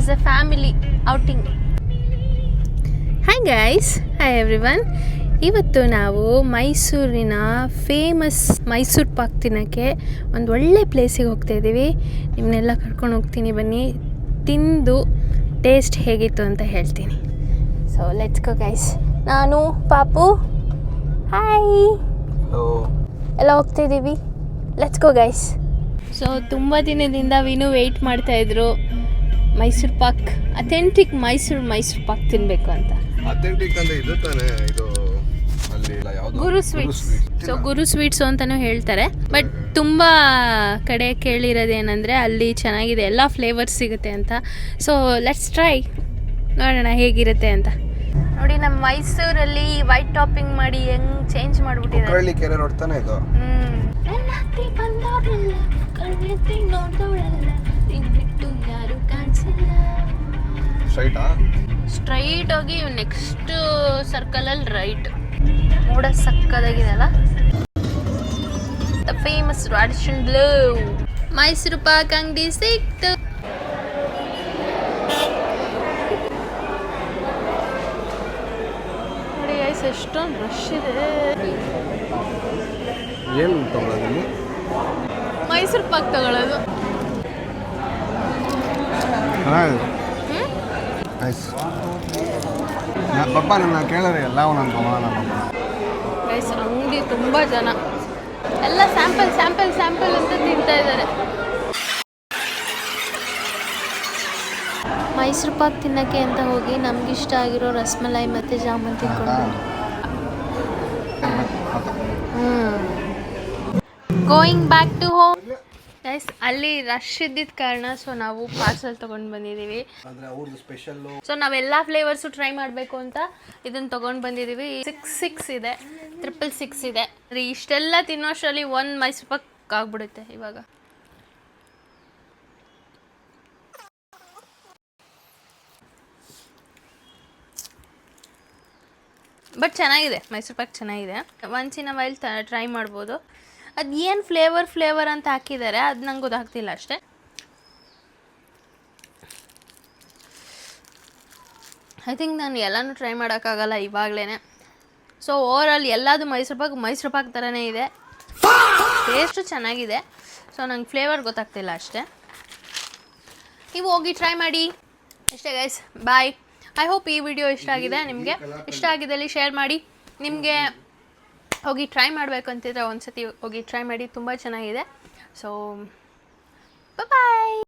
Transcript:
As a family outing. Hi guys, hi everyone. ಇವತ್ತು ನಾವು ಮೈಸೂರಿನ ಫೇಮಸ್ ಮೈಸೂರು ಪಾಕ್ ತಿನ್ನೋಕ್ಕೆ ಒಂದು ಒಳ್ಳೆ ಪ್ಲೇಸಿಗೆ ಹೋಗ್ತಾ ಇದ್ದೀವಿ. ನಿಮ್ಮನ್ನೆಲ್ಲ ಕರ್ಕೊಂಡು ಹೋಗ್ತೀನಿ, ಬನ್ನಿ, ತಿಂದು ಟೇಸ್ಟ್ ಹೇಗಿತ್ತು ಅಂತ ಹೇಳ್ತೀನಿ. So let's go guys. ನಾನು ಪಾಪು, ಹಾಯ್, ಎಲ್ಲ ಹೋಗ್ತಾಯಿದ್ದೀವಿ. Let's go guys. ಸೊ ತುಂಬ ದಿನದಿಂದ ವಿನು ವೆಯ್ಟ್ ಮಾಡ್ತಾಯಿದ್ರು ಮೈಸೂರು ಪಾಕ್, ಅಥೆಂಟಿಕ್ ಮೈಸೂರು ಪಾಕ್ ತಿನ್ನಬೇಕು ಅಂತ. ಅಥೆಂಟಿಕ್ ಅಂದರೆ ಇದು ತಾನೇ, ಇದು ಅಲ್ಲಿ ಯಾವುದು ಗುರು ಸ್ವೀಟ್ಸ್. ಸೊ ಗುರು ಸ್ವೀಟ್ಸು ಅಂತಲೂ ಹೇಳ್ತಾರೆ. ಬಟ್ ತುಂಬ ಕಡೆ ಕೇಳಿರೋದೇನೆಂದರೆ ಅಲ್ಲಿ ಚೆನ್ನಾಗಿದೆ, ಎಲ್ಲ ಫ್ಲೇವರ್ಸ್ ಸಿಗುತ್ತೆ ಅಂತ. ಸೊ ಲೆಟ್ಸ್ ಟ್ರೈ, ನೋಡೋಣ ಹೇಗಿರುತ್ತೆ ಅಂತ. ನೋಡಿ, ನಮ್ಮ ಮೈಸೂರಲ್ಲಿ ವೈಟ್ ಟಾಪಿಂಗ್ ಮಾಡಿ ಹೆಂಗ್ ಚೇಂಜ್ ಮಾಡಿಬಿಟ್ಟಿದ್ದಾರೆ. ಕೆರೆ ರೋಡ್ ತಾನೇ ಇದು. ಸ್ಟ್ರೈಟ್ ಹೋಗಿ ನೆಕ್ಸ್ಟ್ ಸರ್ಕಲಲ್ಲಿ ರೈಟ್. ನೋಡ ಸಕ್ಕದಾಗಿದೆ ಅಲ್ಲ. The famous Radisson Blu Mysore pak ಅಂಗಡಿ ಸಿಕ್ತು. ನೋಡಿ ಗೈಸ್, ಎಷ್ಟೊಂದು ರಶ್ ಇದೆ. ಏನು ತಗೊಳ್ಳೋದು? ಮೈಸೂರು ಪಾಕ್ ತಗೊಳ್ಳೋದು. ಪಪ್ಪ ನನ್ನ ಕೇಳಿದ್ರೆ ಎಲ್ಲ ಒಂದೊಂದು ಗೈಸ್, ಅಂಗಡಿ ತುಂಬ ಜನ, ಎಲ್ಲ ಸ್ಯಾಂಪಲ್ ಅಂತ ತಿಂತಾ ಇದ್ದಾರೆ. ಮೈಸೂರು ಪಾಕ್ ತಿನ್ನೋಕ್ಕೆ ಅಂತ ಹೋಗಿ ನಮಗಿಷ್ಟ ಆಗಿರೋ ರಸಮಲೈ ಮತ್ತು ಜಾಮೂನ್ ತಿನ್ಕೊಂಡು going back to home. Guys, ಅಲ್ಲಿ ರಶ್ ಇದ್ದಿದ್ದ ಕಾರಣ ಸೊ ನಾವು ಪಾರ್ಸಲ್ ತೊಗೊಂಡು ಬಂದಿದ್ದೀವಿ. ಸೊ ನಾವೆಲ್ಲ ಫ್ಲೇವರ್ಸು ಟ್ರೈ ಮಾಡಬೇಕು ಅಂತ ಇದನ್ನು ತೊಗೊಂಡು ಬಂದಿದ್ದೀವಿ. 6 ಇದೆ, 666 ಇದೆ. ಇಷ್ಟೆಲ್ಲ ತಿನ್ನೋಷ್ಟರಲ್ಲಿ ಒಂದು ಮೈಸೂರು ಪಾಕ್ ಆಗ್ಬಿಡುತ್ತೆ ಇವಾಗ. ಬಟ್ ಚೆನ್ನಾಗಿದೆ, ಮೈಸೂರು ಪಾಕ್ ಚೆನ್ನಾಗಿದೆ. Once in a while try ಮಾಡ್ಬೋದು. ಅದು ಏನು ಫ್ಲೇವರ್ ಅಂತ ಹಾಕಿದ್ದಾರೆ ಅದು ನಂಗೆ ಗೊತ್ತಾಗ್ತಿಲ್ಲ ಅಷ್ಟೇ. ಐ ಥಿಂಕ್ ನಾನು ಎಲ್ಲನೂ ಟ್ರೈ ಮಾಡೋಕ್ಕಾಗಲ್ಲ ಇವಾಗಲೇ. ಸೊ ಓವರಾಲ್ ಎಲ್ಲದು ಮೈಸೂರು ಪಾಕ್ ಥರನೇ ಇದೆ. ಟೇಸ್ಟು ಚೆನ್ನಾಗಿದೆ. ಸೊ ನಂಗೆ ಫ್ಲೇವರ್ ಗೊತ್ತಾಗ್ತಿಲ್ಲ ಅಷ್ಟೇ. ನೀವು ಹೋಗಿ ಟ್ರೈ ಮಾಡಿ ಅಷ್ಟೇ ಗೈಸ್. ಬಾಯ್. ಐ ಹೋಪ್ ಈ ವಿಡಿಯೋ ಇಷ್ಟ ಆಗಿದೆ ನಿಮಗೆ. ಇಷ್ಟ ಆಗಿದ್ದಲ್ಲಿ ಶೇರ್ ಮಾಡಿ. ನಿಮಗೆ ಹೋಗಿ ಟ್ರೈ ಮಾಡಬೇಕು ಅಂತಿದ್ರೆ ಒಂದ್ಸತಿ ಹೋಗಿ ಟ್ರೈ ಮಾಡಿ, ತುಂಬ ಚೆನ್ನಾಗಿದೆ. ಸೊ ಬಾಯ್.